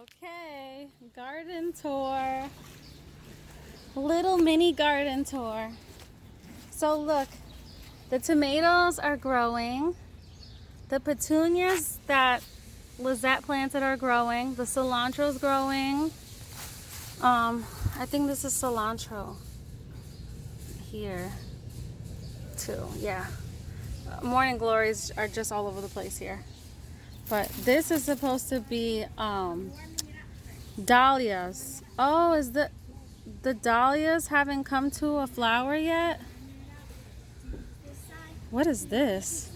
Okay, garden tour. Little mini garden tour. So look, the tomatoes are growing. The petunias that Lizette planted are growing. The cilantro is growing. I think this is cilantro here too. Yeah. Morning glories are just all over the place here. But this is supposed to be dahlias. Oh, is the dahlias haven't come to a flower yet? What is this?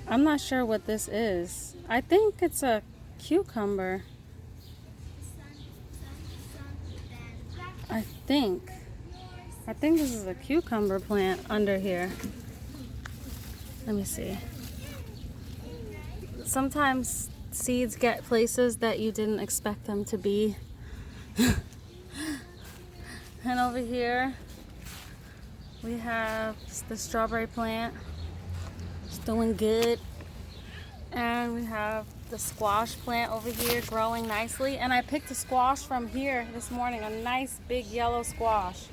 I'm not sure what this is. I think it's a cucumber. I think this is a cucumber plant under here. Let me see. Sometimes seeds get places that you didn't expect them to be. And over here we have the strawberry plant. It's doing good. And we have the squash plant over here growing nicely. And I picked a squash from here this morning, a nice big yellow squash.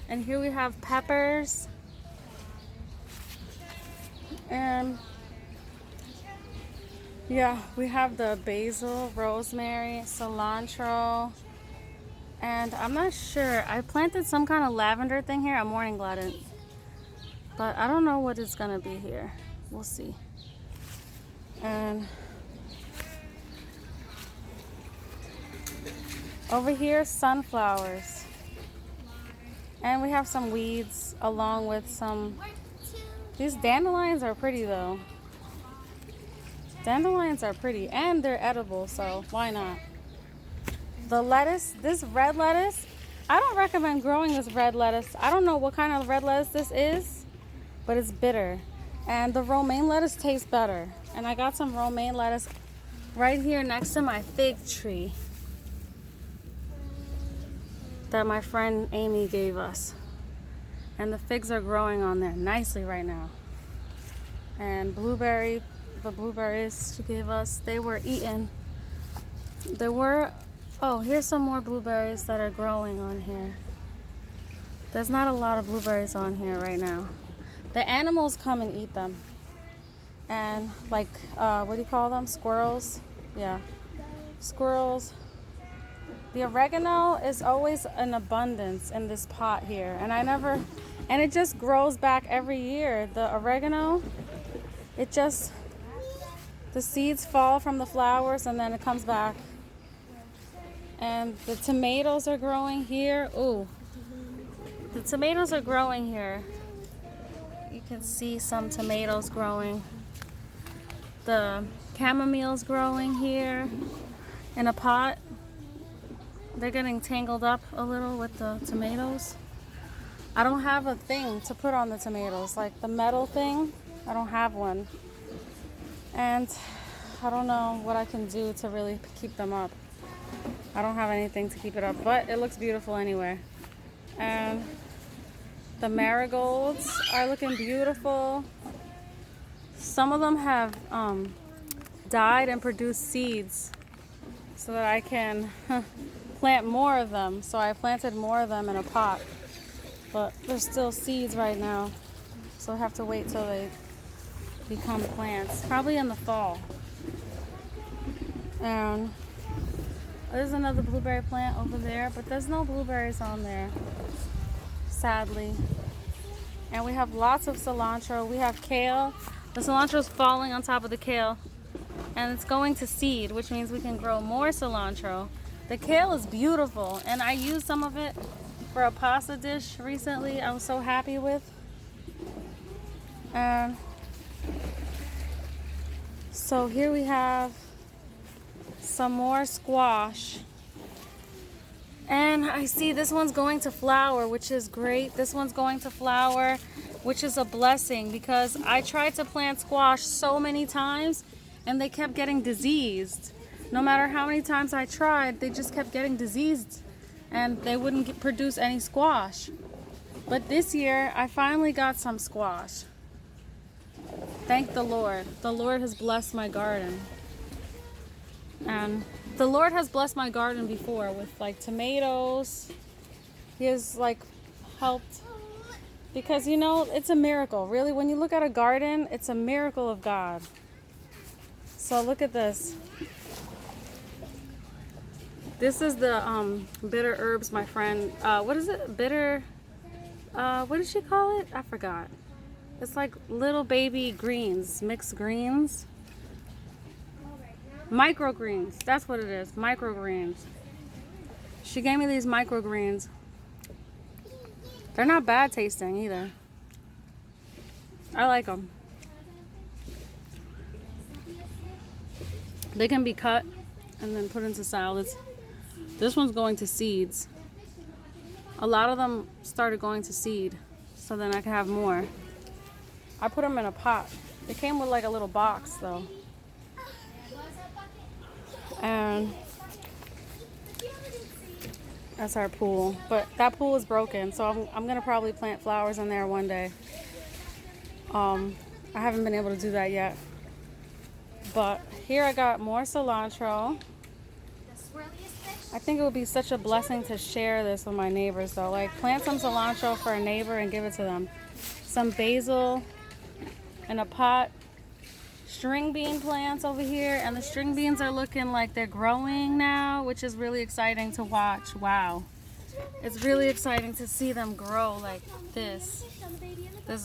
And here we have peppers. And yeah, we have the basil, rosemary, cilantro. And I'm not sure. I planted some kind of lavender thing here. I'm morning glad, but I don't know what it's gonna be here. We'll see. And over here, sunflowers. And we have some weeds along with some. These dandelions are pretty though. Dandelions are pretty and they're edible, so why not? The lettuce, this red lettuce, I don't recommend growing this red lettuce. I don't know what kind of red lettuce this is, but it's bitter. And the romaine lettuce tastes better. And I got some romaine lettuce right here next to my fig tree that my friend Amy gave us. And the figs are growing on there nicely right now. And the blueberries she gave us, they were eaten. Oh, here's some more blueberries that are growing on here. There's not a lot of blueberries on here right now. The animals come and eat them. And like, what do you call them? Squirrels? Yeah, squirrels. The oregano is always in abundance in this pot here. And it just grows back every year. The oregano, the seeds fall from the flowers and then it comes back. And the tomatoes are growing here. Ooh, the tomatoes are growing here. You can see some tomatoes growing. The chamomile's growing here in a pot. They're getting tangled up a little with the tomatoes. I don't have a thing to put on the tomatoes, like the metal thing. I don't have one. And I don't know what I can do to really keep them up. I don't have anything to keep it up, but it looks beautiful anyway. And the marigolds are looking beautiful. Some of them have died and produced seeds so that I can plant more of them. So I planted more of them in a pot, but there's still seeds right now. So I have to wait till they become plants, probably in the fall. And there's another blueberry plant over there, but there's no blueberries on there, sadly. And we have lots of cilantro. We have kale. The cilantro is falling on top of the kale, and it's going to seed, which means we can grow more cilantro. The kale is beautiful, and I used some of it for a pasta dish recently. I was so happy with. And so here we have some more squash. And I see this one's going to flower, which is great. This one's going to flower, which is a blessing because I tried to plant squash so many times and they kept getting diseased. No matter how many times I tried, they just kept getting diseased and they wouldn't produce any squash. But this year, I finally got some squash. Thank the Lord. The Lord has blessed my garden. And the Lord has blessed my garden before with like tomatoes. He has like helped, because you know, it's a miracle. Really, when you look at a garden, it's a miracle of God. So look at this. This is the bitter herbs my friend, what is it? Bitter, what did she call it? I forgot. It's like little baby greens, mixed greens. Microgreens, that's what it is, microgreens. She gave me these microgreens. They're not bad tasting either. I like them. They can be cut and then put into salads. This one's going to seeds. A lot of them started going to seed, so then I can have more. I put them in a pot. It came with like a little box though. And that's our pool. But that pool is broken, so I'm gonna probably plant flowers in there one day. I haven't been able to do that yet. But here I got more cilantro. I think it would be such a blessing to share this with my neighbors though. Like plant some cilantro for a neighbor and give it to them. Some basil in a pot. String bean plants over here, and the string beans are looking like they're growing now, which is really exciting to watch. Wow. It's really exciting to see them grow like this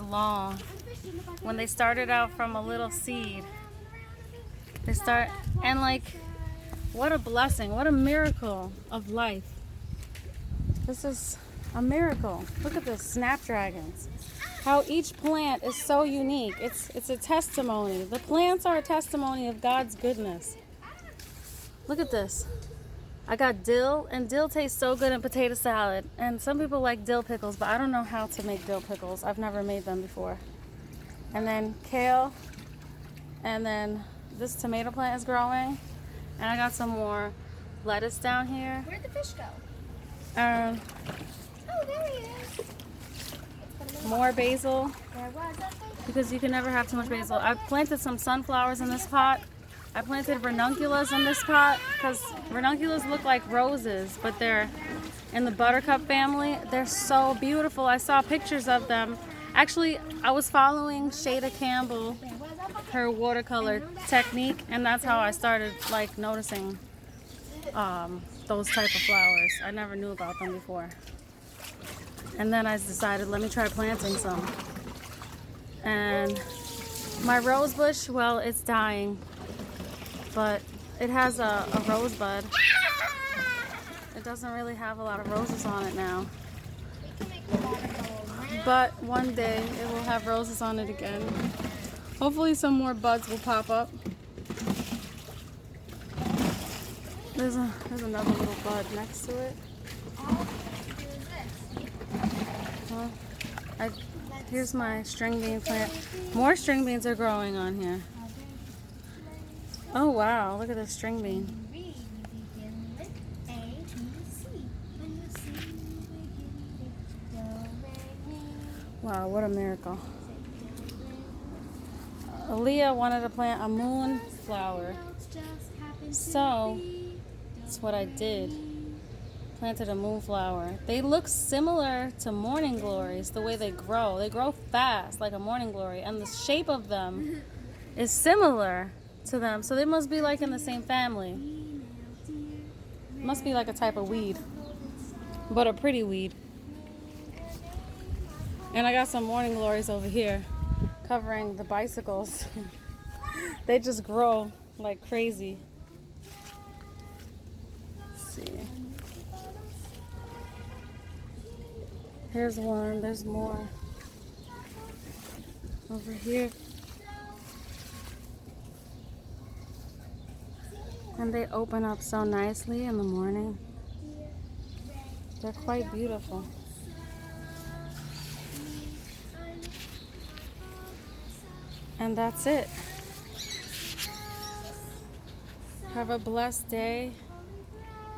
long. When they started out from a little seed. And like, what a blessing, what a miracle of life. This is a miracle. Look at this, snapdragons. How each plant is so unique. It's a testimony. The plants are a testimony of God's goodness. Look at this. I got dill, and dill tastes so good in potato salad. And some people like dill pickles, but I don't know how to make dill pickles. I've never made them before. And then kale, and then this tomato plant is growing. And I got some more lettuce down here. Where'd the fish go? Oh, there he is. More basil, because you can never have too much basil. I planted some sunflowers in this pot. I planted ranunculus in this pot because ranunculus look like roses, but they're in the buttercup family. They're so beautiful. I saw pictures of them. Actually, I was following Shada Campbell, her watercolor technique, and that's how I started like noticing those type of flowers. I never knew about them before. And then I decided, let me try planting some. And my rose bush, well, it's dying, but it has a rosebud. It doesn't really have a lot of roses on it now. But one day it will have roses on it again. Hopefully some more buds will pop up. There's another little bud next to it. Here's my string bean plant. More string beans are growing on here. Oh wow, look at this string bean. Wow, what a miracle. Aaliyah wanted to plant a moonflower, so that's what I did. Planted a moonflower. They look similar to morning glories, the way they grow. They grow fast like a morning glory, and the shape of them is similar to them. So they must be like in the same family. Must be like a type of weed, but a pretty weed. And I got some morning glories over here covering the bicycles. They just grow like crazy. Let's see. Here's one, there's more over here. And they open up so nicely in the morning. They're quite beautiful. And that's it. Have a blessed day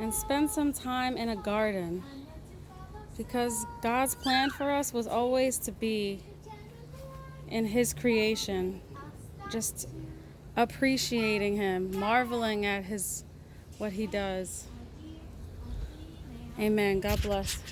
and spend some time in a garden. Because God's plan for us was always to be in His creation, just appreciating him, marveling at what he does. Amen. God bless.